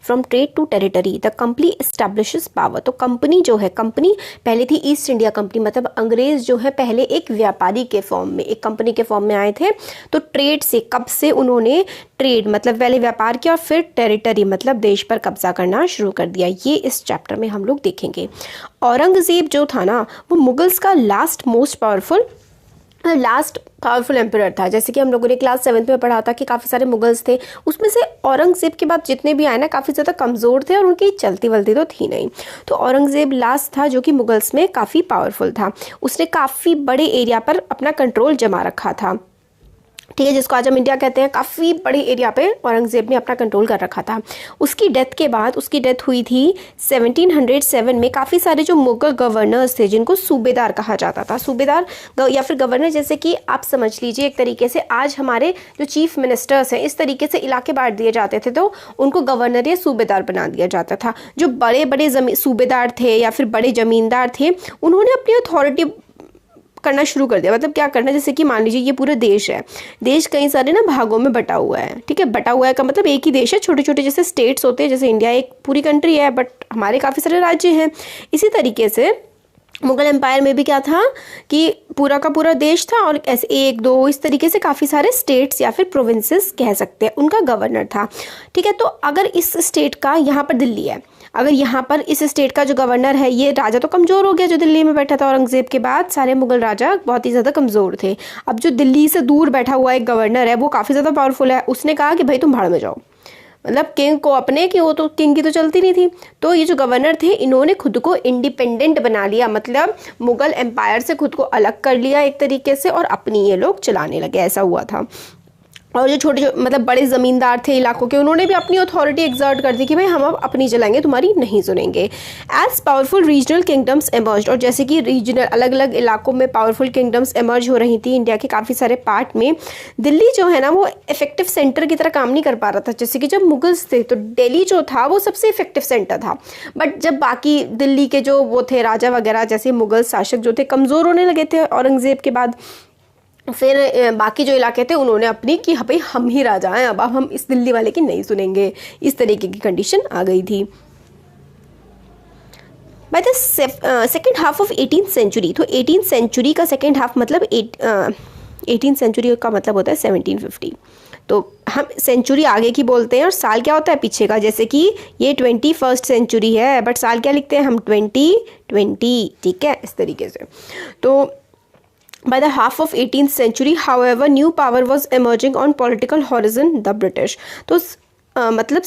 From trade to territory the company establishes power. तो company जो है, कंपनी पहले थी ईस्ट इंडिया कंपनी, मतलब अंग्रेज जो है पहले एक व्यापारी के फॉर्म में, एक कंपनी के फॉर्म में आए थे। तो ट्रेड से, कब से उन्होंने ट्रेड मतलब पहले व्यापार किया और फिर टेरिटरी मतलब देश पर कब्जा करना शुरू कर दिया। ये इस चैप्टर में हम लोग देखेंगे। औरंगजेब जो था ना, वो मुगल्स का लास्ट पावरफुल एम्परर था। जैसे कि हम लोगों ने क्लास 7 में पढ़ा था कि काफ़ी सारे मुगल्स थे, उसमें से औरंगजेब के बाद जितने भी आए ना काफ़ी ज़्यादा कमज़ोर थे और उनकी चलती वलती तो थी नहीं। तो औरंगजेब लास्ट था जो कि मुगल्स में काफ़ी पावरफुल था। उसने काफ़ी बड़े एरिया पर अपना कंट्रोल जमा रखा था, ठीक है, जिसको आज हम इंडिया कहते हैं। काफ़ी बड़े एरिया पे औरंगजेब ने अपना कंट्रोल कर रखा था। उसकी डेथ के बाद, उसकी डेथ हुई थी 1707 में। काफ़ी सारे जो मुगल गवर्नर्स थे जिनको सूबेदार कहा जाता था, सूबेदार या फिर गवर्नर, जैसे कि आप समझ लीजिए एक तरीके से आज हमारे जो चीफ मिनिस्टर्स हैं, इस तरीके से इलाके बांट दिए जाते थे तो उनको गवर्नर या सूबेदार बना दिया जाता था। जो बड़े बड़े सूबेदार थे या फिर बड़े ज़मींदार थे, उन्होंने अपनी अथॉरिटी करना शुरू कर दिया। मतलब क्या करना, जैसे कि मान लीजिए ये पूरा देश है, देश कई सारे ना भागों में बटा हुआ है, ठीक है। बटा हुआ है का मतलब एक ही देश है, छोटे छोटे जैसे स्टेट्स होते हैं, जैसे इंडिया एक पूरी कंट्री है बट हमारे काफ़ी सारे राज्य हैं। इसी तरीके से मुगल एम्पायर में भी क्या था कि पूरा का पूरा देश था और ऐसे 1 2 इस तरीके से काफ़ी सारे स्टेट्स या फिर प्रोविंसेस कह सकते हैं, उनका गवर्नर था, ठीक है। तो अगर इस स्टेट का, यहाँ पर दिल्ली है, अगर यहाँ पर इस स्टेट का जो गवर्नर है, ये राजा तो कमज़ोर हो गया जो दिल्ली में बैठा था औरंगजेब के बाद, सारे मुगल राजा बहुत ही ज़्यादा कमज़ोर थे। अब जो दिल्ली से दूर बैठा हुआ एक गवर्नर है वो काफ़ी ज़्यादा पावरफुल है। उसने कहा कि भाई तुम भाड़ में जाओ, मतलब किंग को अपने की, वो तो किंग की तो चलती नहीं थी। तो ये जो गवर्नर थे इन्होंने खुद को इंडिपेंडेंट बना लिया, मतलब मुगल एम्पायर से खुद को अलग कर लिया एक तरीके से और अपनी ये लोग चलाने लगे, ऐसा हुआ था। और जो छोटे मतलब बड़े ज़मींदार थे इलाकों के, उन्होंने भी अपनी अथॉरिटी एग्जर्ट कर दी कि भाई हम अब अपनी चलाएंगे, तुम्हारी नहीं सुनेंगे। As powerful regional kingdoms emerge, और जैसे कि रीजनल अलग अलग इलाकों में पावरफुल किंगडम्स एमर्ज हो रही थी इंडिया के काफ़ी सारे पार्ट में, दिल्ली जो है ना वो इफेक्टिव सेंटर की तरह काम नहीं कर पा रहा था। जैसे कि जब मुगल्स थे तो दिल्ली जो था वो सबसे इफेक्टिव सेंटर था, बट जब बाकी दिल्ली के जो वो थे राजा वगैरह, जैसे मुगल शासक जो थे, कमज़ोर होने लगे थे औरंगजेब के बाद, फिर बाकी जो इलाके थे उन्होंने अपनी कि भाई हम ही राजा हैं, अब हम इस दिल्ली वाले की नहीं सुनेंगे, इस तरीके की कंडीशन आ गई थी। By the second half of 18th century, तो 18th सेंचुरी का सेकेंड हाफ मतलब 18th सेंचुरी का मतलब होता है 1750। तो हम सेंचुरी आगे की बोलते हैं और साल क्या होता है पीछे का, जैसे कि ये 21st सेंचुरी है बट साल क्या लिखते हैं हम, 2020, ठीक है, इस तरीके से। तो by the half of 18th century, however, new power was emerging on political horizon, the British। तो मतलब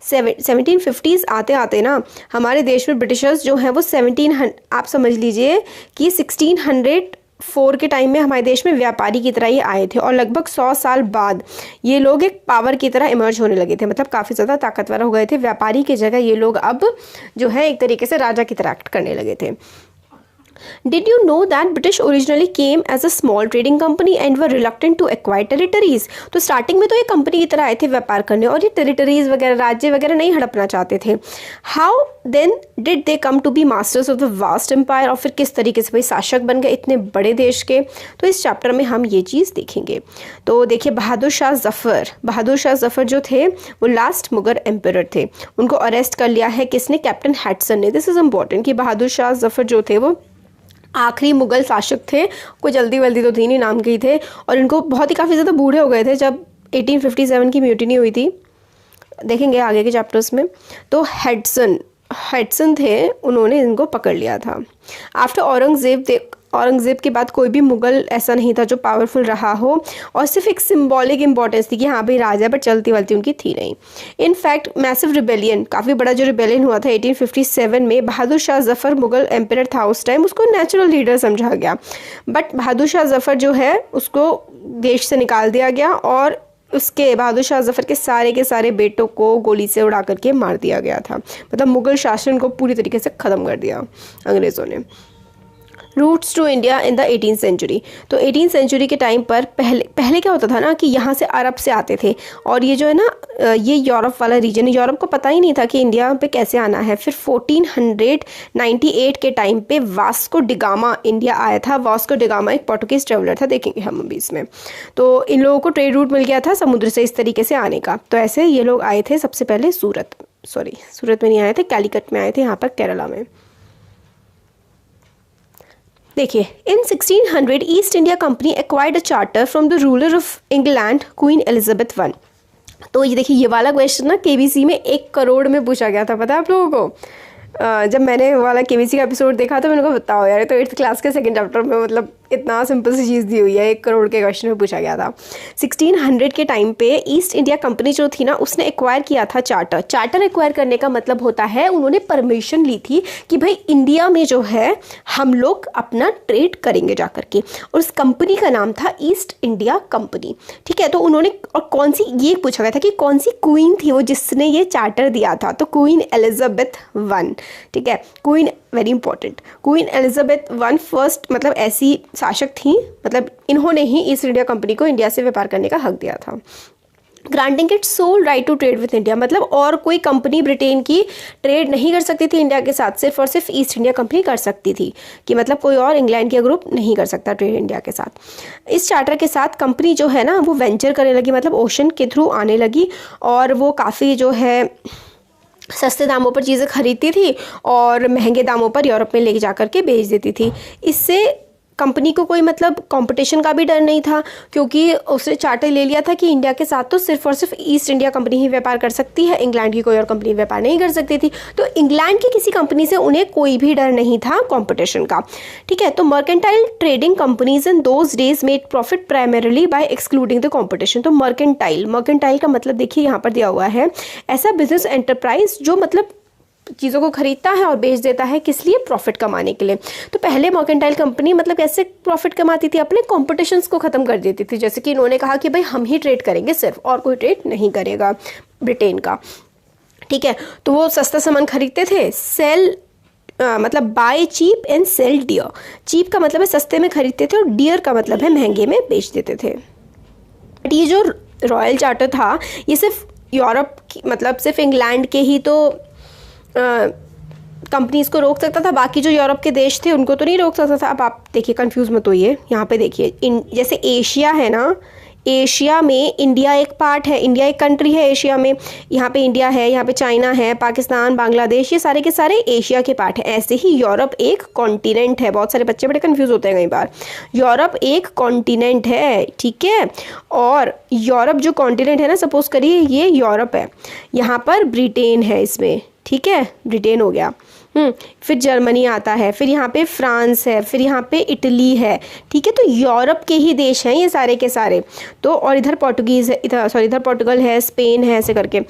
1750s आते आते ना हमारे देश में ब्रिटिशर्स जो हैं वो 1700, आप समझ लीजिए कि 1604 के टाइम में हमारे देश में व्यापारी की तरह ही आए थे और लगभग 100 साल बाद ये लोग एक पावर की तरह इमर्ज होने लगे थे, मतलब काफ़ी ज़्यादा ताकतवर हो गए थे। व्यापारी की जगह ये लोग अब जो है एक तरीके से राजा की तरह एक्ट करने लगे थे। Did you know that British originally came as a small trading company and were reluctant to acquire territories? तो स्टार्टिंग में तो ये कंपनी की तरह आए थे व्यापार करने और ये टेरिटरीज वगैरह, राज्य वगैरह नहीं हड़पना चाहते थे। How then did they come to be masters of the vast empire? और फिर किस तरीके से भाई शासक बन गए इतने बड़े देश के, तो इस चैप्टर में हम ये चीज़ देखेंगे। तो देखिए बहादुर शाह जफ़र जो थे वो लास्ट मुगल एम्परर थे, उनको अरेस्ट कर लिया है किसने, कैप्टन हैडसन ने। दिस इज़ इम्पॉर्टेंट कि बहादुर शाह जफ़र जो थे वो आखिरी मुगल शासक थे, कोई जल्दी वल्दी तो थी नहीं, नाम की थे, और इनको बहुत ही काफ़ी ज़्यादा बूढ़े हो गए थे जब 1857 की म्यूटिनी हुई थी, देखेंगे आगे के चैप्टर्स में। तो हेडसन थे, उन्होंने इनको पकड़ लिया था। आफ्टर औरंगज़ेब के बाद कोई भी मुगल ऐसा नहीं था जो पावरफुल रहा हो, और सिर्फ एक सिंबॉलिक इंपॉर्टेंस थी कि हाँ भाई राजा, बट चलती वलती उनकी थी नहीं। इनफैक्ट मैसिव रिबेलियन, काफ़ी बड़ा जो रिबेलियन हुआ था 1857 में, बहादुर शाह जफ़र मुगल एम्परर था उस टाइम, उसको नेचुरल लीडर समझा गया, बट बहादुर शाह जफ़र जो है उसको देश से निकाल दिया गया और उसके बहादुर शाह जफ़र के सारे बेटों को गोली से उड़ा करके मार दिया गया था। मतलब मुगल शासन को पूरी तरीके से ख़त्म कर दिया अंग्रेज़ों ने। Routes to India in the 18th century. तो 18th सेंचुरी के टाइम पर पहले क्या होता था ना कि यहाँ से अरब से आते थे, और ये जो है ना ये यूरोप वाला रीजन है, यूरोप को पता ही नहीं था कि इंडिया पे कैसे आना है। फिर 1498 के टाइम पे वास्को डिगामा इंडिया आया था। वास्को डिगामा एक पोर्टुगीज ट्रेवलर था, देखेंगे हम अभी इसमें। तो इन लोगों को ट्रेड रूट मिल गया था समुद्र से इस तरीके से आने का। तो ऐसे ये लोग आए थे सबसे पहले सूरत में नहीं आए थे, कैलीकट में आए थे, यहाँ पर केरला में। देखिए, इन 1600 east India company acquired a charter from the ruler of England queen Elizabeth one. तो ये देखिए, ये वाला क्वेश्चन ना केबीसी में 1 करोड़ में पूछा गया था, पता है आप लोगों को? जब मैंने वाला केबीसी का एपिसोड देखा तो मैंने कहा बताओ यार, तो 8th क्लास के सेकंड चैप्टर में मतलब इतना सिंपल सी चीज़ दी हुई है, 1 करोड़ के क्वेश्चन में पूछा गया था। 1600 के टाइम पे ईस्ट इंडिया कंपनी जो थी ना, उसने एक्वायर किया था चार्टर। चार्टर एक्वायर करने का मतलब होता है उन्होंने परमिशन ली थी कि भाई इंडिया में जो है हम लोग अपना ट्रेड करेंगे जा करके, और उस कंपनी का नाम था ईस्ट इंडिया कंपनी। ठीक है, तो उन्होंने, और कौन सी, ये पूछा गया था कि कौन सी क्वीन थी वो जिसने ये चार्टर दिया था, तो क्वीन एलिजाबेथ वन। ठीक है, queen very important, queen Elizabeth one first मतलब ऐसी शासक थी, मतलब इन्होंने ही ईस्ट इंडिया कंपनी को इंडिया से व्यापार करने का हक दिया था। Granting it sole right to trade with India, मतलब और कोई कंपनी ब्रिटेन की ट्रेड नहीं कर सकती थी इंडिया के साथ, सिर्फ और सिर्फ ईस्ट इंडिया कंपनी कर सकती थी, कि मतलब कोई और इंग्लैंड का ग्रुप नहीं कर सकता ट्रेड इंडिया के साथ। इस चार्टर के साथ कंपनी जो है ना वो वेंचर करने लगी, मतलब ओशन के थ्रू आने लगी, और वो काफ़ी जो है सस्ते दामों पर चीज़ें खरीदती थी और महंगे दामों पर यूरोप में ले जा करके बेच देती थी। इससे कंपनी को कोई मतलब कंपटीशन का भी डर नहीं था, क्योंकि उसने चार्टर ले लिया था कि इंडिया के साथ तो सिर्फ और सिर्फ ईस्ट इंडिया कंपनी ही व्यापार कर सकती है, इंग्लैंड की कोई और कंपनी व्यापार नहीं कर सकती थी। तो इंग्लैंड की किसी कंपनी से उन्हें कोई भी डर नहीं था कंपटीशन का। ठीक है, तो mercantile trading companies in those days made profit primarily by excluding the competition. तो मर्केंटाइल का मतलब देखिए यहाँ पर दिया हुआ है, ऐसा बिजनेस एंटरप्राइज जो मतलब चीज़ों को खरीदता है और बेच देता है, किस लिए? प्रॉफिट कमाने के लिए। तो पहले मर्केंटाइल कंपनी मतलब कैसे प्रॉफिट कमाती थी? अपने कॉम्पिटिशंस को ख़त्म कर देती थी, जैसे कि इन्होंने कहा कि भाई हम ही ट्रेड करेंगे सिर्फ, और कोई ट्रेड नहीं करेगा ब्रिटेन का। ठीक है, तो वो सस्ता सामान खरीदते थे, सेल मतलब buy cheap and sell dear. Cheap का मतलब है सस्ते में खरीदते थे, और डियर का मतलब है महंगे में बेच देते थे। बट ये जो रॉयल चार्टर था ये सिर्फ यूरोप मतलब सिर्फ इंग्लैंड के ही तो कंपनीज को रोक सकता था, बाकी जो यूरोप के देश थे उनको तो नहीं रोक सकता था। अब आप देखिए, कंफ्यूज मत होइए, यहाँ पे देखिए, जैसे एशिया है ना, एशिया में इंडिया एक पार्ट है, इंडिया एक कंट्री है एशिया में, यहाँ पे इंडिया है, यहाँ पे चाइना है, पाकिस्तान, बांग्लादेश, ये सारे के सारे एशिया के पार्ट हैं। ऐसे ही यूरोप एक कॉन्टिनेंट है। बहुत सारे बच्चे बड़े कंफ्यूज होते हैं कई बार, यूरोप एक कॉन्टिनेंट है। ठीक है, और यूरोप जो कॉन्टिनेंट है ना, सपोज करिए ये यूरोप है, यहाँ पर ब्रिटेन है इसमें, ठीक है, ब्रिटेन हो गया। फिर जर्मनी आता है, फिर यहाँ पे फ्रांस है, फिर यहाँ पे इटली है। ठीक है, तो यूरोप के ही देश हैं ये सारे के सारे। तो और इधर पोर्टुगीज़ है, इधर पोर्टुगल है, स्पेन है, ऐसे करके।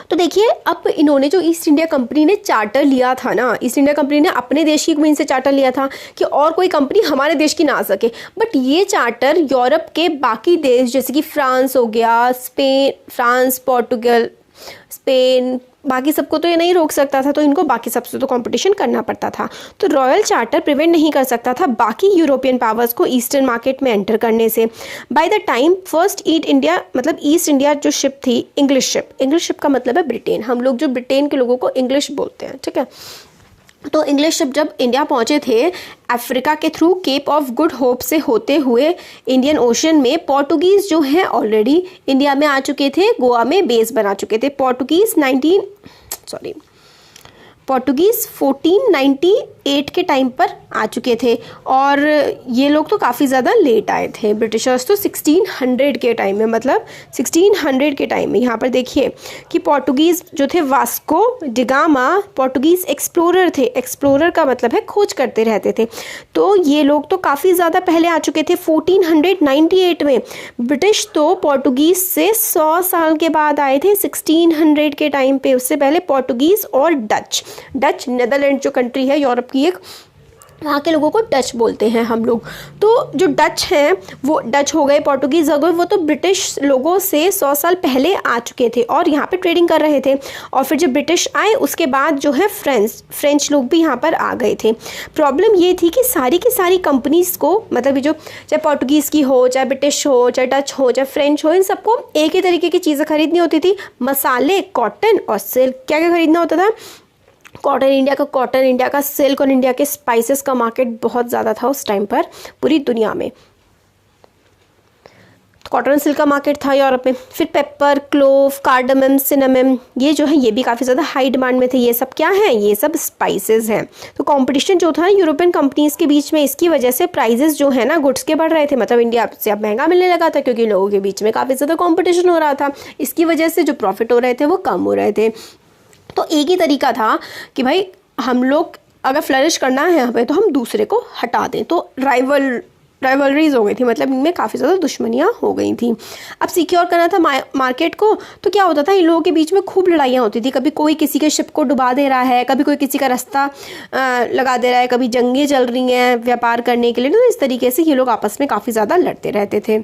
तो देखिए, अब इन्होंने जो ईस्ट इंडिया कंपनी ने चार्टर लिया था ना, ईस्ट इंडिया कंपनी ने अपने देश की क्वीन से चार्टर लिया था कि और कोई कंपनी हमारे देश की ना आ सके। बट ये चार्टर यूरोप के बाकी देश जैसे कि फ्रांस हो गया, फ्रांस, पोर्टुगल, स्पेन, बाकी सबको तो ये नहीं रोक सकता था, तो इनको बाकी सबसे तो कंपटीशन करना पड़ता था। तो रॉयल चार्टर प्रिवेंट नहीं कर सकता था बाकी यूरोपियन पावर्स को ईस्टर्न मार्केट में एंटर करने से। By the time first east India मतलब ईस्ट इंडिया जो शिप थी, इंग्लिश शिप का मतलब है ब्रिटेन। हम लोग जो ब्रिटेन के लोगों को इंग्लिश बोलते हैं। ठीक है, तो इंग्लिश शिप जब इंडिया पहुंचे थे, अफ्रीका के through Cape of Good Hope से होते हुए इंडियन ओशन में, पोर्टुगीज़ जो हैं ऑलरेडी इंडिया में आ चुके थे, गोवा में बेस बना चुके थे। पोर्टुगीज़ 1498 के टाइम पर आ चुके थे, और ये लोग तो काफ़ी ज़्यादा लेट आए थे। ब्रिटिशर्स तो 1600 के टाइम में, मतलब 1600 के टाइम में। यहाँ पर देखिए कि पोर्टुगीज़ जो थे, वास्को डिगामा पोर्टुगीज़ एक्सप्लोरर थे। एक्सप्लोरर का मतलब है खोज करते रहते थे। तो ये लोग तो काफ़ी ज़्यादा पहले आ चुके थे, 1498 में। ब्रिटिश तो पोर्टुगीज़ से 100 साल के बाद आए थे, 1600 के टाइम पे। उससे पहले पोर्टुगीज़ और डच नेदरलैंड जो कंट्री है यूरोप की एक, वहाँ के लोगों को डच बोलते हैं हम लोग। तो जो डच हैं वो डच हो गए, पोर्टुगीज़ हो गए, वो तो ब्रिटिश लोगों से 100 साल पहले आ चुके थे और यहाँ पे ट्रेडिंग कर रहे थे। और फिर जब ब्रिटिश आए उसके बाद जो है फ्रेंच लोग भी यहाँ पर आ गए थे। प्रॉब्लम ये थी कि सारी की सारी कंपनीज़ को, मतलब ये जो चाहे पोर्टुगीज़ की हो, चाहे ब्रिटिश हो, चाहे डच हो, चाहे फ्रेंच हो, इन सबको एक ही तरीके की चीज़ें खरीदनी होती थी। मसाले, कॉटन और सिल्क। क्या क्या खरीदना होता था? कॉटन, इंडिया का सिल्क और इंडिया के स्पाइसेस का मार्केट बहुत ज़्यादा था उस टाइम पर पूरी दुनिया में। कॉटन सिल्क का मार्केट था यूरोप में। फिर पेपर, क्लोव, कार्डमम, सिनेमम, ये जो है ये भी काफ़ी ज़्यादा हाई डिमांड में थे। ये सब क्या है? ये सब स्पाइसेस हैं। तो कंपटीशन जो था यूरोपियन कंपनीज़ के बीच में, इसकी वजह से प्राइजेस जो है ना गुड्स के बढ़ रहे थे। मतलब इंडिया से अब महंगा मिलने लगा था क्योंकि लोगों के बीच में काफ़ी ज़्यादा कॉम्पिटिशन हो रहा था। इसकी वजह से जो प्रॉफिट हो रहे थे वो कम हो रहे थे। तो एक ही तरीका था कि भाई हम लोग अगर फ्लरिश करना है यहाँ पे तो हम दूसरे को हटा दें। तो राइवलरीज हो गई थी, मतलब इनमें काफ़ी ज़्यादा दुश्मनियाँ हो गई थी। अब सिक्योर करना था मार्केट को, तो क्या होता था, इन लोगों के बीच में खूब लड़ाइयाँ होती थी। कभी कोई किसी के शिप को डुबा दे रहा है, कभी कोई किसी का रास्ता लगा दे रहा है, कभी जंगें चल रही हैं व्यापार करने के लिए। तो इस तरीके से ये लोग आपस में काफ़ी ज़्यादा लड़ते रहते थे।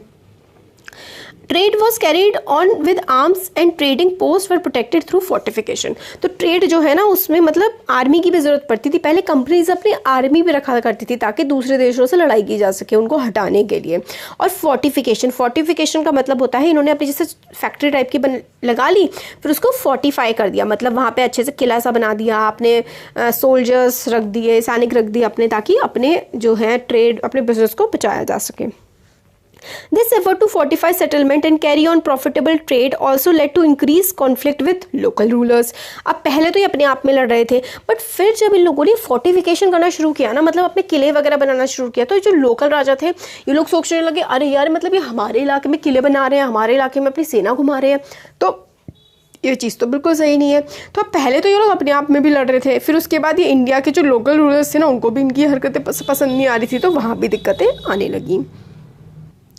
Trade was carried on with arms and trading post were protected through fortification. तो ट्रेड जो है ना उसमें मतलब आर्मी की भी ज़रूरत पड़ती थी। पहले कंपनीज अपनी आर्मी भी रखा करती थी ताकि दूसरे देशों से लड़ाई की जा सके उनको हटाने के लिए। और फोर्टिफिकेशन का मतलब होता है इन्होंने अपनी जैसे फैक्ट्री टाइप की लगा ली, फिर उसको फोर्टिफाई कर दिया। मतलब वहाँ पर अच्छे से किला सा बना दिया, अपने सोल्जर्स रख दिए, सैनिक रख दिए अपने, ताकि अपने जो है ट्रेड, अपने बिजनेस को बचाया जा सके। This effort to fortify settlement and carry on profitable trade also led to increased conflict with local rulers. अब पहले तो ये अपने आप में लड़ रहे थे, बट फिर जब इन लोगों ने फोर्टिफिकेशन करना शुरू किया ना, मतलब अपने किले वगैरह बनाना शुरू किया, तो जो लोकल राजा थे ये लोग सोचने लगे, अरे यार मतलब ये हमारे इलाके में किले बना रहे हैं, हमारे इलाके में अपनी सेना घुमा रहे हैं, तो ये चीज़ तो बिल्कुल सही नहीं है। तो अब पहले तो ये लोग अपने आप में भी लड़ रहे थे, फिर उसके बाद ये इंडिया के जो लोकल रूलर्स थे ना उनको भी इनकी हरकतें पसंद नहीं आ रही थी, तो वहाँ भी दिक्कतें आने लगी।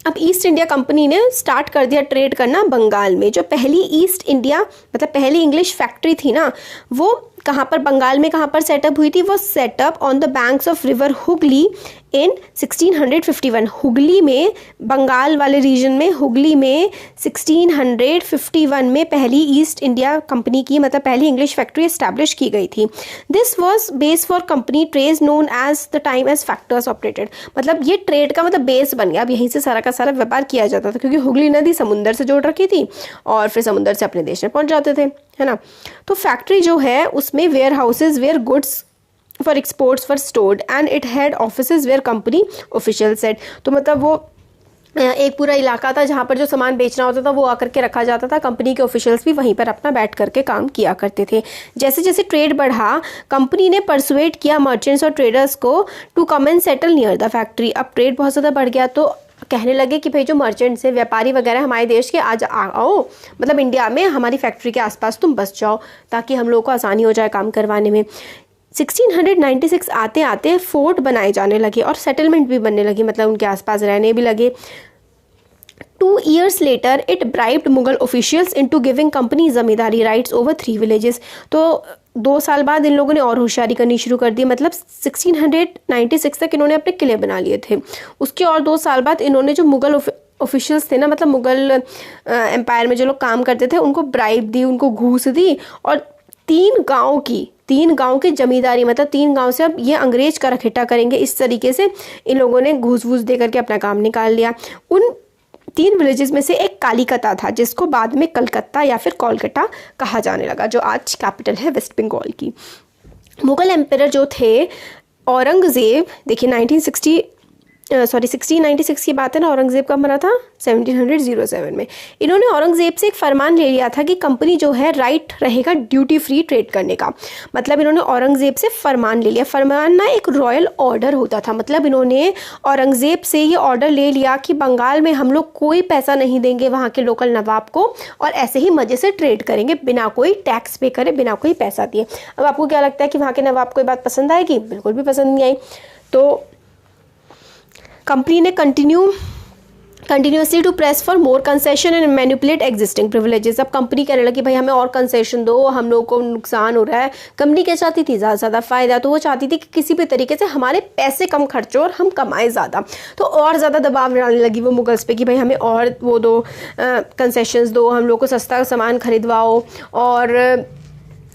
अब ईस्ट इंडिया कंपनी ने स्टार्ट कर दिया ट्रेड करना बंगाल में। जो पहली ईस्ट इंडिया मतलब पहली इंग्लिश फैक्ट्री थी ना, वो कहाँ पर, बंगाल में कहाँ पर सेटअप हुई थी? वो setup on the banks of river Hugli in 1651। Hugli में, बंगाल वाले रीजन में, हुगली में 1651 में पहली ईस्ट इंडिया कंपनी की, मतलब पहली इंग्लिश फैक्ट्री एस्टैब्लिश की गई थी। This was base for company trade known as the time as factors operated. मतलब ये ट्रेड का मतलब बेस बन गया। अब यहीं से सारा का सारा व्यापार किया जाता था क्योंकि हुगली नदी समुंदर से जोड़ रखी थी और फिर समुंदर से अपने देश में पहुंच जाते थे, है ना। तो फैक्ट्री जो है उसमें warehouses where goods for exports were stored and it had offices where company official set. तो मतलब वो एक पूरा इलाका था जहाँ पर जो सामान बेचना होता था वो आकर के रखा जाता था। कंपनी के ऑफिशियल्स भी वहीं पर अपना बैठ करके काम किया करते थे। जैसे जैसे ट्रेड बढ़ा, कंपनी ने परसुएट किया मर्चेंट्स और ट्रेडर्स को to come and settle near the factory. अब ट्रेड बहुत ज़्यादा बढ़ गया तो कहने लगे कि भाई जो मर्चेंट्स हैं, व्यापारी वगैरह हमारे देश के आज आओ, मतलब इंडिया में हमारी फैक्ट्री के आसपास तुम बस जाओ ताकि हम लोगों को आसानी हो जाए काम करवाने में। 1696 आते आते फोर्ट बनाए जाने लगे और सेटलमेंट भी बनने लगी, मतलब उनके आसपास रहने भी लगे। 2 years later it bribed Mughal officials into giving company zamindari rights over 3 villages. तो 2 साल बाद इन लोगों ने और होशियारी करनी शुरू कर दी। मतलब 1696 तक इन्होंने अपने किले बना लिए थे। उसके और 2 साल बाद इन्होंने जो मुगल ऑफिशियल्स थे ना, मतलब मुगल एम्पायर में जो लोग काम करते थे, उनको ब्राइब दी, उनको घूस दी और 3 गांव की जमींदारी, मतलब 3 गांव से अब ये अंग्रेज का रखेटा करेंगे, इस तरीके से इन लोगों ने घूस वूस दे करके अपना काम निकाल लिया। उन 3 विलेजेस में से एक कालीकता था जिसको बाद में कलकत्ता या फिर कोलकाता कहा जाने लगा, जो आज कैपिटल है वेस्ट बंगाल की। मुगल एम्पायर जो थे औरंगज़ेब, देखिए 1696 की बात है ना, औरंगज़ेब कब मरा था? 1707 में। इन्होंने औरंगज़ेब से एक फरमान ले लिया था कि कंपनी जो है राइट रहेगा ड्यूटी फ्री ट्रेड करने का। मतलब इन्होंने औरंगज़ेब से फरमान ले लिया। फरमान ना एक रॉयल ऑर्डर होता था, मतलब इन्होंने औरंगज़ेब से ये ऑर्डर ले लिया कि बंगाल में हम लोग कोई पैसा नहीं देंगे वहाँ के लोकल नवाब को और ऐसे ही मज़े से ट्रेड करेंगे बिना कोई टैक्स पे करे, बिना कोई पैसा दिए। अब आपको क्या लगता है कि वहाँ के नवाब को ये बात पसंद आएगी? बिल्कुल भी पसंद नहीं आई। तो कंपनी ने continue continuously to press for more concession and manipulate existing privileges. अब कंपनी कहने लगी भाई हमें और कंसेशन दो, हम लोग को नुकसान हो रहा है। कंपनी क्या चाहती थी? ज़्यादा से ज़्यादा फ़ायदा। तो वो चाहती थी कि किसी भी तरीके से हमारे पैसे कम खर्च हो और हम कमाएं ज़्यादा। तो और ज़्यादा दबाव डालने लगी वो मुगल्स पे कि भाई हमें और वो दो, कंसेशंस दो, हम लोग को सस्ता सामान खरीदवाओ और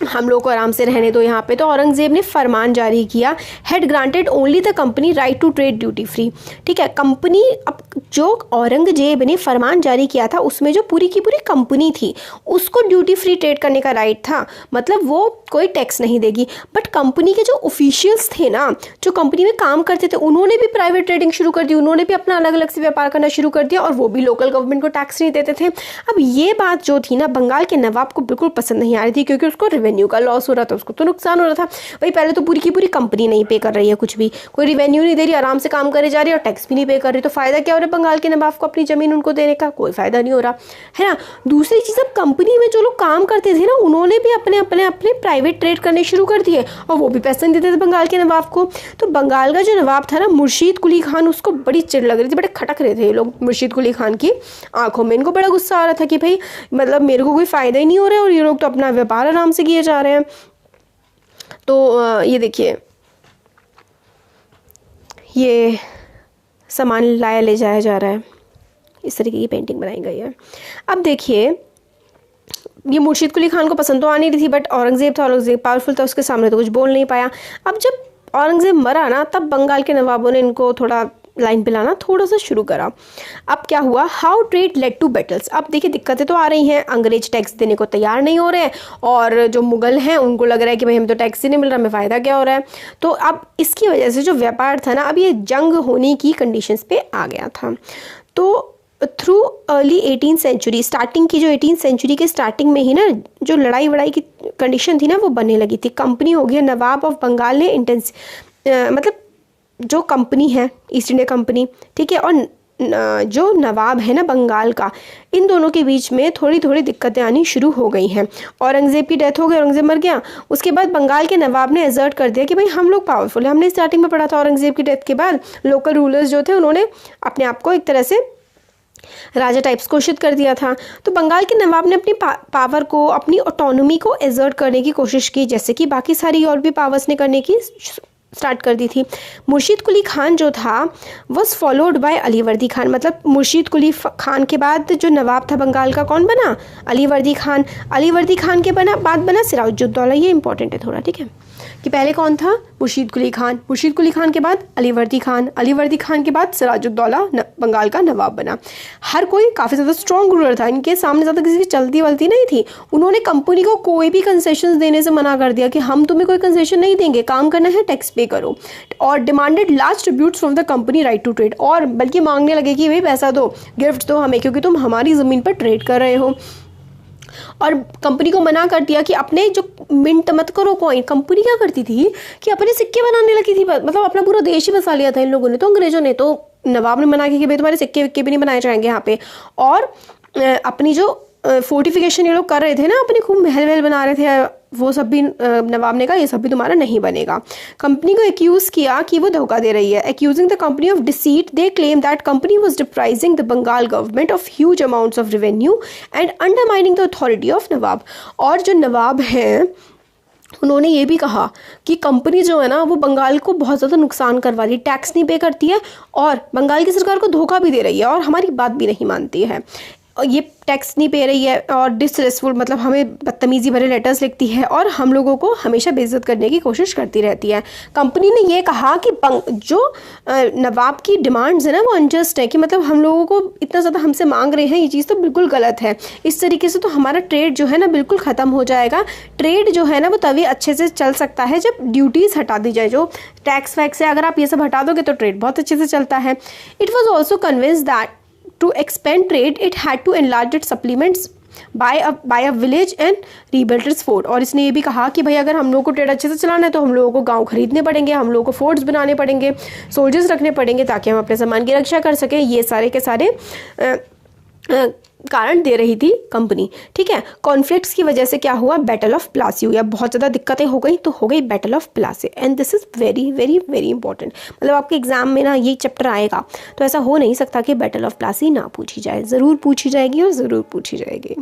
हम लोग को आराम से रहने दो यहाँ पे। तो औरंगजेब ने फरमान जारी किया, had granted only the company right to trade duty free. ठीक है, कंपनी, अब जो औरंगजेब ने फरमान जारी किया था उसमें जो पूरी की पूरी कंपनी थी उसको ड्यूटी फ्री ट्रेड करने का राइट था, मतलब वो कोई टैक्स नहीं देगी। बट कंपनी के जो ऑफिशियल्स थे ना, जो कंपनी में काम करते थे, उन्होंने भी प्राइवेट ट्रेडिंग शुरू कर दी, उन्होंने भी अपना अलग अलग से व्यापार करना शुरू कर दिया और वो भी लोकल गवर्नमेंट को टैक्स नहीं देते थे। अब ये बात जो थी ना, बंगाल के नवाब को बिल्कुल पसंद नहीं आ रही थी, क्योंकि उसको रेवेन्यू का लॉस हो रहा था, उसको तो नुकसान हो रहा था। भाई पहले तो पूरी की पूरी कंपनी नहीं पे कर रही है कुछ भी, कोई रेवेन्यू नहीं दे रही, आराम से काम करे जा रही है और टैक्स भी नहीं पे कर रही, तो फायदा क्या हो रहा है बंगाल के नवाब को अपनी जमीन उनको देने का? कोई फायदा नहीं हो रहा है ना। दूसरी चीज़, अब कंपनी में जो लोग काम करते थे ना, उन्होंने भी अपने अपने अपने प्राइवेट ट्रेड करने शुरू कर दिए और वो भी पैसे नहीं देते थे बंगाल के नवाब को। तो बंगाल का जो नवाब था ना, मुर्शीद कुली खान, उसको बड़ी चिढ़ लग रही थी, बड़े खटक रहे थे ये लोग मुर्शीद कुली खान की आंखों में। इनको बड़ा गुस्सा आ रहा था कि भाई मतलब मेरे को कोई फ़ायदा ही नहीं हो रहा है और ये लोग तो अपना व्यापार आराम से किए जा रहे हैं। तो ये देखिए, ये सामान लाया ले जाया जा रहा है, इस तरीके की पेंटिंग बनाई गई है। अब देखिए, ये मुर्शीद कुली खान को पसंद तो आ नहीं रही थी, बट औरंगजेब था, औरंगजेब पावरफुल था, उसके सामने तो कुछ बोल नहीं पाया। अब जब औरंगजेब मरा ना, तब बंगाल के नवाबों ने इनको थोड़ा लाइन पे लाना थोड़ा सा शुरू करा। अब क्या हुआ? How trade led to battles. अब देखिए दिक्कतें तो आ रही हैं, अंग्रेज टैक्स देने को तैयार नहीं हो रहे हैं और जो मुगल हैं उनको लग रहा है कि भाई हम तो टैक्स ही नहीं मिल रहा, हमें फ़ायदा क्या हो रहा है। तो अब इसकी वजह से जो व्यापार था ना, अब ये जंग होने की कंडीशंस पे आ गया था। तो through early 18th century, starting की जो 18th सेंचुरी के स्टार्टिंग में ही ना जो लड़ाई वड़ाई की कंडीशन थी ना, वो बनने लगी थी। कंपनी हो गया, नवाब ऑफ बंगाल ने मतलब जो कंपनी है ईस्ट इंडिया कंपनी, ठीक है, और जो नवाब है ना बंगाल का, इन दोनों के बीच में थोड़ी थोड़ी दिक्कतें आनी शुरू हो गई हैं। औरंगजेब की डेथ हो गई, औरंगजेब मर गया। उसके बाद बंगाल के नवाब ने एजर्ट कर दिया कि भाई हम लोग पावरफुल हैं। हमने स्टार्टिंग में पढ़ा था औरंगजेब की डेथ के बाद लोकल रूलर्स जो थे उन्होंने अपने आप को एक तरह से राजा टाइप्स घोषित कर दिया था। तो बंगाल के नवाब ने अपनी पावर को, अपनी ऑटोनॉमी को एजर्ट करने की कोशिश की, जैसे कि बाकी सारी और भी पावर्स ने करने की स्टार्ट कर दी थी। मुर्शीद कुली खान जो था was followed by Alivardi Khan, मतलब मुर्शीद कुली खान के बाद जो नवाब था बंगाल का, कौन बना? अलीवर्दी खान। अलीवर्दी खान के बाद बना सिराजुद्दौला। ये इंपॉर्टेंट है थोड़ा, ठीक है, कि पहले कौन था? मुर्शीद कुली खान, मुर्शीद कुली खान के बाद अलीवर्दी खान, अलीवर्दी खान के बाद सिराजुद्दौला बंगाल का नवाब बना। हर कोई काफ़ी ज़्यादा स्ट्रॉन्ग रूलर था, इनके सामने ज़्यादा किसी की चलती वलती नहीं थी। उन्होंने कंपनी को कोई भी कंसेशन देने से मना कर दिया कि हम तुम्हें कोई कंसेशन नहीं देंगे, काम करना है टैक्स पे करो, और demanded large tributes from the company right to trade, और बल्कि मांगने लगे कि भाई पैसा दो, गिफ्ट दो हमें, क्योंकि तुम हमारी ज़मीन पर ट्रेड कर रहे हो। और कंपनी को मना कर दिया कि अपने जो मिंट मत करो कॉइन। कंपनी क्या करती थी कि अपने सिक्के बनाने लगी थी, मतलब अपना पूरा देश ही बसा लिया था इन लोगों ने। तो अंग्रेजों ने, तो नवाब ने मना किया कि भाई तुम्हारे सिक्के विक्के भी नहीं बनाए जाएंगे यहाँ पे। और अपनी जो फोर्टिफिकेशन ये लोग कर रहे थे ना, अपनी खूब महल वहल बना रहे थे, वो सब भी नवाब ने कहा ये सब भी तुम्हारा नहीं बनेगा। कंपनी को एक्यूज़ किया कि वो धोखा दे रही है। Accusing the company of deceit, they claim that company was depriving the Bengal government of huge amounts of revenue and undermining the authority of Nawab. और जो नवाब हैं उन्होंने ये भी कहा कि कंपनी जो है ना वो बंगाल को बहुत ज़्यादा नुकसान करवा रही है, टैक्स नहीं पे करती है और बंगाल की सरकार को धोखा भी दे रही है और हमारी बात भी नहीं मानती है। और ये टैक्स नहीं पे रही है और डिसरेस्टफुल, मतलब हमें बदतमीज़ी भरे लेटर्स लिखती है और हम लोगों को हमेशा बेइज्जत करने की कोशिश करती रहती है। कंपनी ने ये कहा कि जो नवाब की डिमांड्स है ना वो अनजस्ट है, कि मतलब हम लोगों को इतना ज़्यादा हमसे मांग रहे हैं, ये चीज़ तो बिल्कुल गलत है। इस तरीके से तो हमारा ट्रेड जो है ना बिल्कुल ख़त्म हो जाएगा। ट्रेड जो है ना वो तभी अच्छे से चल सकता है जब ड्यूटीज़ हटा दी जाए, जो टैक्स वैक्स है, अगर आप ये सब हटा दोगे तो ट्रेड बहुत अच्छे से चलता है। It was also convinced that to expand trade, it had to enlarge its supplements by a village and rebuild its fort। और इसने ये भी कहा कि भाई अगर हम लोग को ट्रेड अच्छे से चलाना है तो हम लोगों को गांव खरीदने पड़ेंगे, हम लोगों को फोर्ट्स बनाने पड़ेंगे, सोल्जर्स रखने पड़ेंगे ताकि हम अपने सामान की रक्षा कर सकें। ये सारे के सारे कारण दे रही थी कंपनी। ठीक है, कॉन्फ्लिक्ट्स की वजह से क्या हुआ, बैटल ऑफ प्लासी हुआ, बहुत ज़्यादा दिक्कतें हो गई तो हो गई battle of Plassey. And this is very very very important, मतलब आपके एग्जाम में ना ये चैप्टर आएगा तो ऐसा हो नहीं सकता कि बैटल ऑफ प्लासी ना पूछी जाए, ज़रूर पूछी जाएगी और ज़रूर पूछी जाएगी।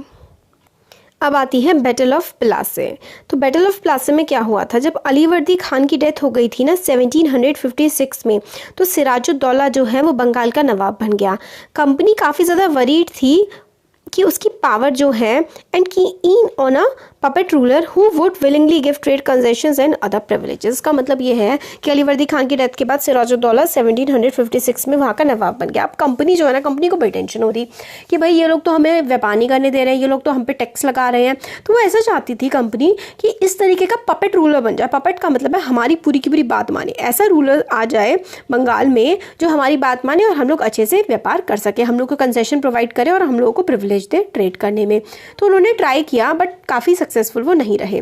अब आती है बैटल ऑफ प्लासे। तो बैटल ऑफ प्लासे में क्या हुआ था, जब अलीवर्दी खान की डेथ हो गई थी ना 1756 में, तो सिराजुद्दौला जो है वो बंगाल का नवाब बन गया। कंपनी काफ़ी ज़्यादा वरीड थी कि उसकी पावर जो है एंड की in on a puppet ruler who would willingly give trade concessions and other privileges. का मतलब ये है कि अलीवर्दी खान की डेथ के बाद सिराजुद्दौला 1756 में वहाँ का नवाब बन गया। अब कंपनी जो है ना, कंपनी को बड़ी टेंशन हो रही कि भाई ये लोग तो हमें व्यापार नहीं करने दे रहे हैं, ये लोग तो हम पे टैक्स लगा रहे हैं। तो वो ऐसा चाहती थी कंपनी कि इस तरीके का पपेट रूलर बन जाए। पपेट का मतलब है हमारी पूरी की पूरी बात माने, ऐसा रूलर आ जाए बंगाल में जो हमारी बात माने और हम लोग अच्छे से व्यापार कर सके, हम लोग को कंसेशन प्रोवाइड करे और हम लोगों को प्रिविलेज दे ट्रेड करने में। तो उन्होंने ट्राई किया बट काफ़ी सक्सेसफुल वो नहीं रहे।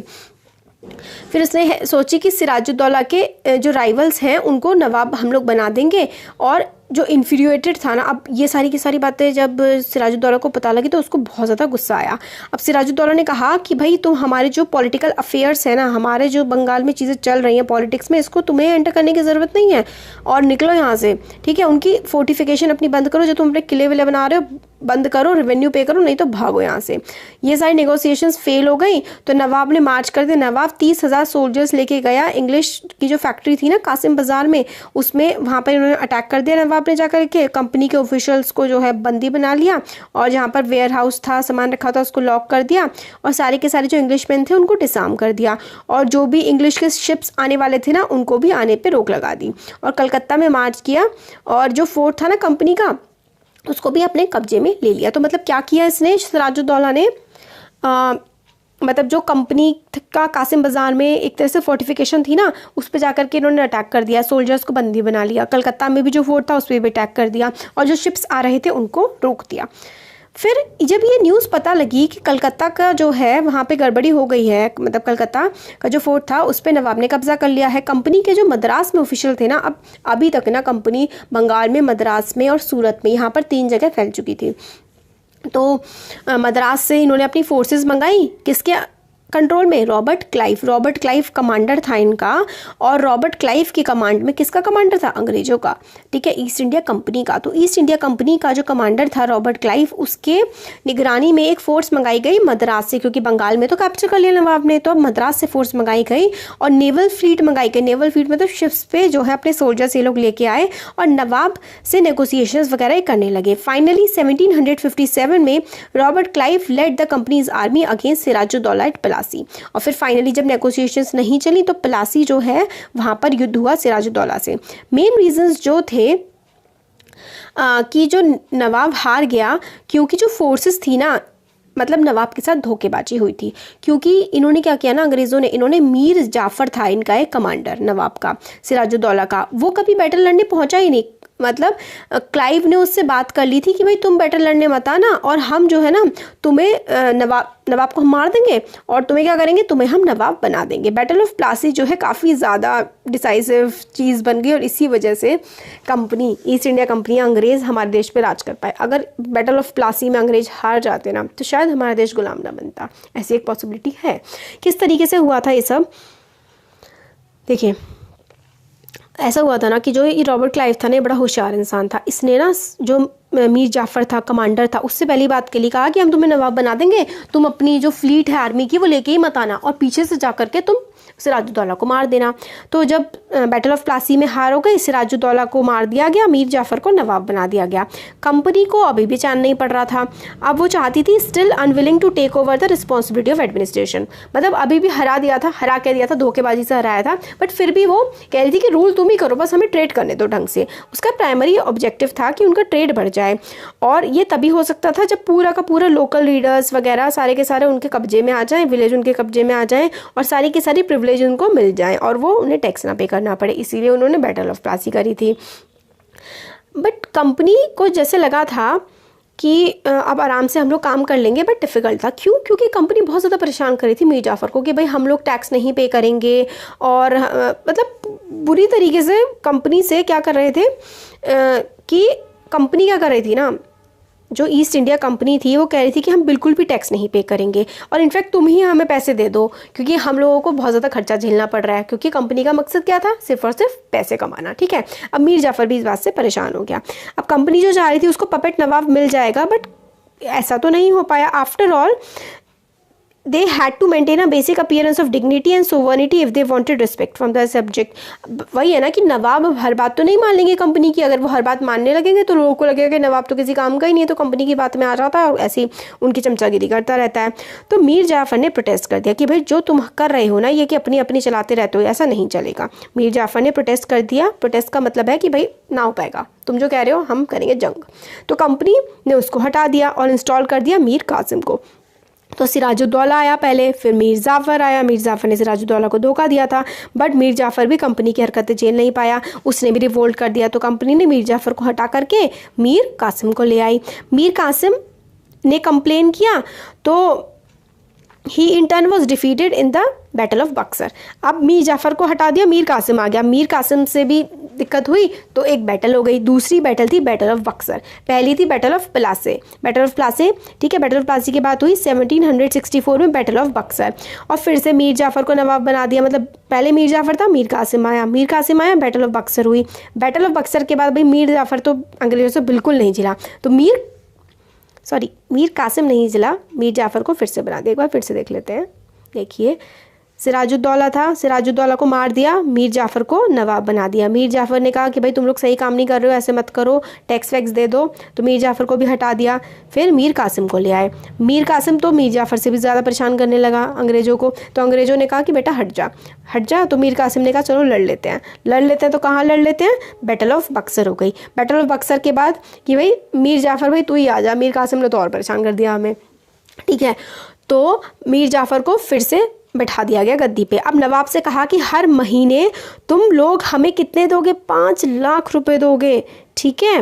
फिर उसने सोची कि सिराजुद्दौला के जो राइवल्स हैं उनको नवाब हम लोग बना देंगे, और जो इन्फीरिएटेड था ना, अब ये सारी की सारी बातें जब सिराजुद्दौला को पता लगी तो उसको बहुत ज़्यादा गुस्सा आया। अब सिराजुद्दौला ने कहा कि भाई तुम हमारे जो पॉलिटिकल अफेयर्स है ना, हमारे जो बंगाल में चीज़ें चल रही हैं पॉलिटिक्स में, इसको तुम्हें एंटर करने की ज़रूरत नहीं है और निकलो यहाँ से। ठीक है, उनकी फोर्टिफिकेशन अपनी बंद करो, जो तुम अपने किले विले बना रहे हो बंद करो, रेवेन्यू पे करो, नहीं तो भागो यहाँ से। ये सारी नेगोशिएशंस फेल हो गई तो नवाब ने मार्च कर दिया। नवाब 30,000 सोल्जर्स लेके गया, इंग्लिश की जो फैक्ट्री थी ना कासिम बाजार में, उसमें वहाँ पर उन्होंने अटैक कर दिया। नवाब ने जाकर के कंपनी के ऑफिशियल्स को जो है बंदी बना लिया और जहाँ पर वेयर हाउस था, सामान रखा था, उसको लॉक कर दिया और सारे के सारे जो इंग्लिशमैन थे उनको डिसआर्म कर दिया, और जो भी इंग्लिश के शिप्स आने वाले थे ना उनको भी आने पे रोक लगा दी और कलकत्ता में मार्च किया, और जो फोर्ट था ना कंपनी का उसको भी अपने कब्जे में ले लिया। तो मतलब क्या किया इसने, सिराजुद्दौला ने मतलब जो कंपनी का कासिम बाजार में एक तरह से फोर्टिफिकेशन थी ना, उस पर जाकर के इन्होंने अटैक कर दिया, सोल्जर्स को बंदी बना लिया। कलकत्ता में भी जो फोर्ट था उस पर भी अटैक कर दिया और जो शिप्स आ रहे थे उनको रोक दिया। फिर जब ये न्यूज़ पता लगी कि कलकत्ता का जो है वहाँ पे गड़बड़ी हो गई है, मतलब कलकत्ता का जो फोर्ट था उस पर नवाब ने कब्जा कर लिया है। कंपनी के जो मद्रास में ऑफिशियल थे ना, अब अभी तक ना कंपनी बंगाल में, मद्रास में और सूरत में, यहाँ पर 3 जगह फैल चुकी थी। तो मद्रास से इन्होंने अपनी फोर्सेस मंगाई, किसके कंट्रोल में, रॉबर्ट क्लाइव कमांडर था इनका, और रॉबर्ट क्लाइव की कमांड में किसका कमांडर था, अंग्रेजों का। ठीक है, ईस्ट इंडिया कंपनी का। तो ईस्ट इंडिया कंपनी का जो कमांडर था रॉबर्ट क्लाइव, उसके निगरानी में एक फोर्स मंगाई गई मद्रास से, क्योंकि बंगाल में तो कैप्चर कर लिया नवाब ने, तो अब मद्रास से फोर्स मंगाई गई और नेवल फ्लीट मंगाई गई। नेवल फ्लीट मतलब शिप्स पे जो है अपने सोल्जर्स ये लोग लेके आए और नवाब से नेगोशिएशंस वगैरह करने लगे। फाइनली 1757 में Robert Clive led the company's army against Sirajuddaulah at Plassey, और फिर फाइनली जब नेगोशिएशंस नहीं चली तो प्लासी जो है वहां पर युद्ध हुआ सिराजुद्दौला से। मेन रीजंस जो थे कि जो नवाब हार गया, क्योंकि जो फोर्सेस थी ना, मतलब नवाब के साथ धोखेबाजी हुई थी। क्योंकि इन्होंने क्या किया ना, अंग्रेजों ने, इन्होंने मीर जाफर था इनका एक कमांडर नवाब का, सिराजुद्दौला का, वो कभी बैटल लड़ने पहुंचा ही नहीं। मतलब क्लाइव ने उससे बात कर ली थी कि भाई तुम बैटल लड़ने मत आना और हम जो है ना तुम्हें नवाब को हम मार देंगे और तुम्हें क्या करेंगे, तुम्हें हम नवाब बना देंगे। बैटल ऑफ प्लासी जो है काफ़ी ज़्यादा डिसाइसिव चीज़ बन गई और इसी वजह से कंपनी, ईस्ट इंडिया कंपनी, अंग्रेज़ हमारे देश पे राज कर पाए। अगर बैटल ऑफ प्लासी में अंग्रेज हार जाते ना तो शायद हमारा देश गुलाम ना बनता, ऐसी एक पॉसिबिलिटी है। किस तरीके से हुआ था ये सब, देखिए ऐसा हुआ था ना कि जो ये रॉबर्ट क्लाइव था ना, ये बड़ा होशियार इंसान था। इसने ना जो मीर जाफर था कमांडर था, उससे पहली बात के लिए कहा कि हम तुम्हें नवाब बना देंगे, तुम अपनी जो फ्लीट है आर्मी की वो लेके ही मत आना और पीछे से जाकर के तुम सिराजुद्दौला को मार देना। तो जब बैटल ऑफ प्लासी में हार हो गई, सिराजुद्दौला को मार दिया गया, मीर जाफर को नवाब बना दिया गया। कंपनी को अभी भी चैन नहीं पड़ रहा था। अब वो चाहती थी still unwilling to take over the responsibility of administration, मतलब अभी भी हरा कह दिया था, धोखेबाजी से हराया था, बट फिर भी वो कह रही थी कि रूल तुम ही करो, बस हमें ट्रेड करने दो ढंग से। उसका प्राइमरी ऑब्जेक्टिव था कि उनका ट्रेड बढ़ जाए, और ये तभी हो सकता था जब पूरा का पूरा लोकल लीडर्स वगैरह सारे के सारे उनके कब्जे में आ जाएं, विलेज उनके कब्जे में आ जाएं और सारी की सारी प्रिविलेज उनको मिल जाएं और वो उन्हें टैक्स ना पे करना पड़े। इसीलिए उन्होंने बैटल ऑफ प्लासी करी थी। बट कंपनी को जैसे लगा था कि अब आराम से हम लोग काम कर लेंगे, बट डिफ़िकल्ट था। क्यों? क्योंकि कंपनी बहुत ज़्यादा परेशान कर रही थी मीर जाफ़र को कि भाई हम लोग टैक्स नहीं पे करेंगे, और मतलब बुरी तरीके से कंपनी से क्या कर रहे थे कि कंपनी क्या कर रही थी ना, जो ईस्ट इंडिया कंपनी थी वो कह रही थी कि हम बिल्कुल भी टैक्स नहीं पे करेंगे और इनफैक्ट तुम ही हमें पैसे दे दो, क्योंकि हम लोगों को बहुत ज़्यादा खर्चा झेलना पड़ रहा है, क्योंकि कंपनी का मकसद क्या था, सिर्फ और सिर्फ पैसे कमाना। ठीक है, अब मीर जाफ़र भी इस बात से परेशान हो गया। अब कंपनी जो चाह रही थी उसको पपेट नवाब मिल जाएगा, बट ऐसा तो नहीं हो पाया। After all they had to maintain a basic appearance of dignity and sovereignty if they wanted respect from the subject। वही है ना कि नवाब हर बात तो नहीं मान लेंगे कंपनी की, अगर वो हर बात मानने लगेंगे तो लोगों को लगेगा कि नवाब तो किसी काम का ही नहीं है, तो कंपनी की बात में आ जाता है और ऐसे ही उनकी चमचागिरी करता रहता है। तो मीर जाफ़र ने प्रोटेस्ट कर दिया कि भाई जो तुम कर रहे हो ना, ये कि अपनी अपनी चलाते रहते हो, ऐसा नहीं चलेगा। मीर जाफ़र ने प्रोटेस्ट कर दिया। प्रोटेस्ट का मतलब है कि भाई ना हो पाएगा, तुम जो कह रहे हो हम करेंगे जंग। तो कंपनी ने उसको हटा दिया और इंस्टॉल कर दिया मीर कासिम को। तो सिराजुद्दौला आया पहले, फिर मीर जाफ़र आया। मीर जाफ़र ने सिराजुद्दौला को धोखा दिया था, बट मीर जाफ़र भी कंपनी की हरकतें झेल नहीं पाया, उसने भी रिवोल्ट कर दिया। तो कंपनी ने मीर जाफ़र को हटा करके मीर कासिम को ले आई। मीर कासिम ने कंप्लेन किया तो he in turn was defeated in the battle of Buxar. अब मीर जाफ़र को हटा दिया, मीर कासिम आ गया। मीर कासिम से भी दिक्कत हुई तो एक बैटल हो गई। दूसरी बैटल थी बैटल ऑफ बक्सर, पहली थी बैटल ऑफ प्लासे। बैटल ऑफ प्लासे, ठीक है, बैटल ऑफ प्लासे की बात हुई 1764 में बैटल ऑफ बक्सर। और फिर से मीर जाफ़र को नवाब बना दिया, मतलब पहले मीर जाफ़र था, मीर कासिम आया, मीर कासिम आया, बैटल ऑफ बक्सर हुई। बैटल ऑफ बक्सर के बाद भाई मीर जाफ़र तो अंग्रेज़ों से बिल्कुल नहीं झिला, तो मीर कासिम नहीं जिला, मीर जाफ़र को फिर से बना दिया। एक बार फिर से देख लेते हैं। देखिए, सिराजुद्दौला था, सिराजुद्दौला को मार दिया, मीर जाफ़र को नवाब बना दिया। मीर जाफ़र ने कहा कि भाई तुम लोग सही काम नहीं कर रहे हो, ऐसे मत करो, टैक्स वैक्स दे दो, तो मीर जाफ़र को भी हटा दिया। फिर मीर कासिम को ले आए। मीर कासिम तो मीर जाफ़र से भी ज़्यादा परेशान करने लगा अंग्रेज़ों को, तो अंग्रेज़ों ने कहा कि बेटा हट जा। तो मीर कासिम ने कहा चलो लड़ लेते हैं। तो कहाँ लड़ लेते हैं, बैटल ऑफ बक्सर हो गई। बैटल ऑफ बक्सर के बाद कि भाई मीर जाफ़र भाई तू ही आ जा, मीर कासिम ने तो और परेशान कर दिया हमें। ठीक है, तो मीर जाफ़र को फिर से बैठा दिया गया गद्दी पे। अब नवाब से कहा कि हर महीने तुम लोग हमें कितने दोगे, 5 लाख रुपए दोगे। ठीक है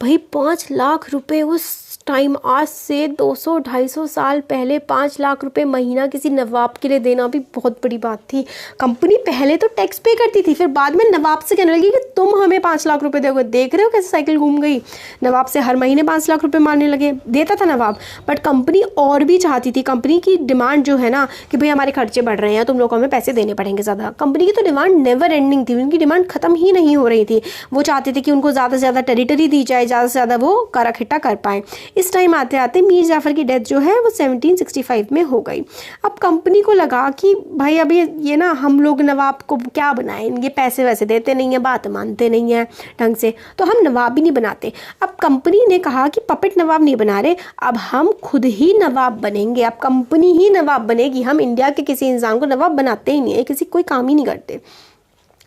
भाई, 5 लाख रुपए उस टाइम, आज से 200-250 साल पहले 5 लाख रुपए महीना किसी नवाब के लिए देना भी बहुत बड़ी बात थी। कंपनी पहले तो टैक्स पे करती थी, फिर बाद में नवाब से कहने लगी कि तुम हमें 5 लाख रुपए दोगे। देख रहे हो कैसे साइकिल घूम गई। नवाब से हर महीने 5 लाख रुपए मारने लगे, देता था नवाब, बट कंपनी और भी चाहती थी। कंपनी की डिमांड जो है ना कि भाई हमारे खर्चे बढ़ रहे हैं, तुम लोग को हमें पैसे देने पड़ेंगे ज़्यादा। कंपनी की तो डिमांड नेवर एंडिंग थी, उनकी डिमांड ख़त्म ही नहीं हो रही थी। वो चाहते थे कि उनको ज़्यादा से ज़्यादा टेरिटरी दी जाए, ज़्यादा से ज़्यादा वो कर इकट्ठा कर पाएँ। इस टाइम आते आते मीर जाफ़र की डेथ जो है वो 1765 में हो गई। अब कंपनी को लगा कि भाई अभी ये ना हम लोग नवाब को क्या बनाएं, ये पैसे वैसे देते नहीं हैं, बात मानते नहीं हैं ढंग से, तो हम नवाब भी नहीं बनाते। अब कंपनी ने कहा कि पपेट नवाब नहीं बना रहे, अब हम खुद ही नवाब बनेंगे, अब कंपनी ही नवाब बनेगी। हम इंडिया के किसी इंसान को नवाब बनाते ही नहीं है, किसी कोई काम ही नहीं करते।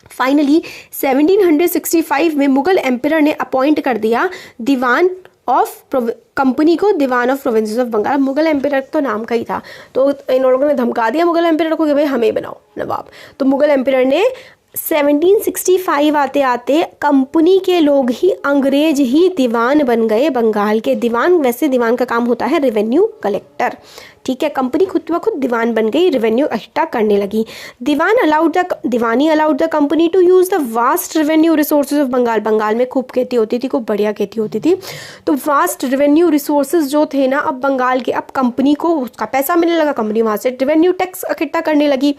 फाइनली 1765 में मुगल एम्परर ने अपॉइंट कर दिया दीवान ऑफ कंपनी को Diwan of provinces of Bengal. Mughal emperor तो नाम का ही था, तो इन लोगों ने धमका दिया मुगल एम्परर को कि भाई हमें बनाओ नवाब। तो मुगल एम्परर ने 1765 आते आते कंपनी के लोग ही, अंग्रेज ही दीवान बन गए बंगाल के। दीवान, वैसे दीवान का काम होता है रेवेन्यू कलेक्टर। ठीक है, कंपनी खुद ब खुद दीवान बन गई, रेवेन्यू इकट्ठा करने लगी। Diwani allowed the company to use the vast revenue resources of Bengal. Bengal में खूब खेती होती थी, खूब बढ़िया खेती होती थी, तो वास्ट रेवेन्यू रिसोर्सेज जो थे ना अब बंगाल के, अब कंपनी को उसका पैसा मिलने लगा, कंपनी वहाँ से रेवेन्यू टैक्स इकट्ठा करने लगी।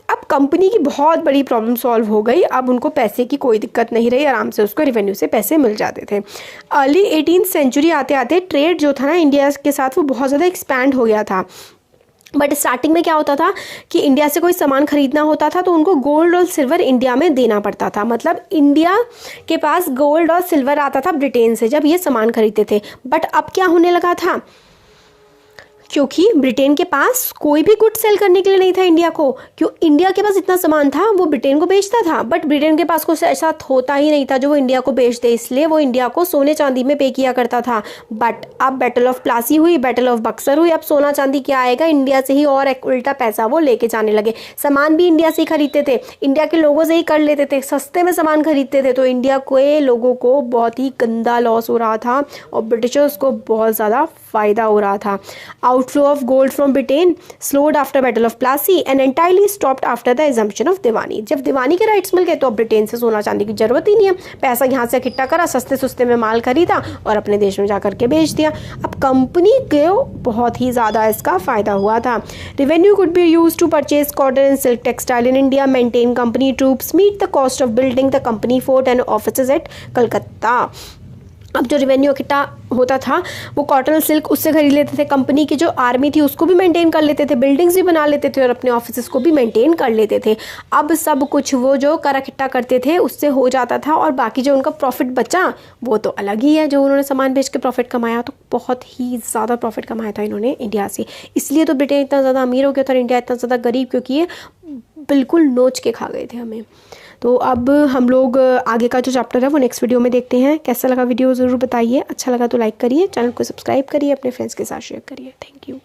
अब कंपनी की बहुत बड़ी प्रॉब्लम सॉल्व हो गई, अब उनको पैसे की कोई दिक्कत नहीं रही, आराम से उसको रेवेन्यू से पैसे मिल जाते थे। अर्ली 18th सेंचुरी आते आते ट्रेड जो था ना इंडिया के साथ वो बहुत ज़्यादा एक्सपैंड हो गया था। बट स्टार्टिंग में क्या होता था कि इंडिया से कोई सामान खरीदना होता था तो उनको गोल्ड और सिल्वर इंडिया में देना पड़ता था। मतलब इंडिया के पास गोल्ड और सिल्वर आता था ब्रिटेन से जब ये सामान खरीदते थे। बट अब क्या होने लगा था, क्योंकि ब्रिटेन के पास कोई भी गुड सेल करने के लिए नहीं था इंडिया को, क्यों इंडिया के पास इतना सामान था वो ब्रिटेन को बेचता था, बट ब्रिटेन के पास कुछ ऐसा होता ही नहीं था जो वो इंडिया को बेच दे, इसलिए वो इंडिया को सोने चांदी में पे किया करता था। बट अब बैटल ऑफ प्लासी हुई, बैटल ऑफ बक्सर हुई, अब सोना चांदी क्या आएगा, इंडिया से ही और एक उल्टा पैसा वो लेके जाने लगे। सामान भी इंडिया से ही खरीदते थे, इंडिया के लोगों से ही कर लेते थे, सस्ते में सामान खरीदते थे, तो इंडिया के लोगों को बहुत ही गंदा लॉस हो रहा था और ब्रिटिशर्स को बहुत ज़्यादा फ़ायदा हो रहा था। Outflow of gold from Britain slowed after battle of Plassey and entirely stopped after the exemption of Diwani. जब दीवानी के राइट्स मिल गए तो अब ब्रिटेन से सोना चांदी की जरूरत ही नहीं है, पैसा यहाँ से इकट्ठा करा, सस्ते सस्ते में माल खरीदा और अपने देश में जा करके बेच दिया। अब कंपनी को बहुत ही ज़्यादा इसका फ़ायदा हुआ था। Revenue could be use to purchase cotton and silk textile in India, maintain company troops, meet the cost of building the company fort and offices at Calcutta. अब जो रेवेन्यू इकट्ठा होता था वो कॉटन और सिल्क उससे खरीद लेते थे, कंपनी की जो आर्मी थी उसको भी मेंटेन कर लेते थे, बिल्डिंग्स भी बना लेते थे और अपने ऑफिसेस को भी मेंटेन कर लेते थे। अब सब कुछ वो जो कर इकट्ठा करते थे उससे हो जाता था और बाकी जो उनका प्रॉफिट बचा वो तो अलग ही है, जो उन्होंने सामान बेच के प्रॉफिट कमाया तो बहुत ही ज़्यादा प्रॉफिट कमाया था इन्होंने इंडिया से। इसलिए तो ब्रिटेन इतना ज़्यादा अमीर हो गया था और इंडिया इतना ज़्यादा गरीब, क्योंकि ये बिल्कुल नोच के खा गए थे हमें। तो अब हम लोग आगे का जो चैप्टर है वो नेक्स्ट वीडियो में देखते हैं। कैसा लगा वीडियो ज़रूर बताइए, अच्छा लगा तो लाइक करिए, चैनल को सब्सक्राइब करिए, अपने फ्रेंड्स के साथ शेयर करिए। Thank you.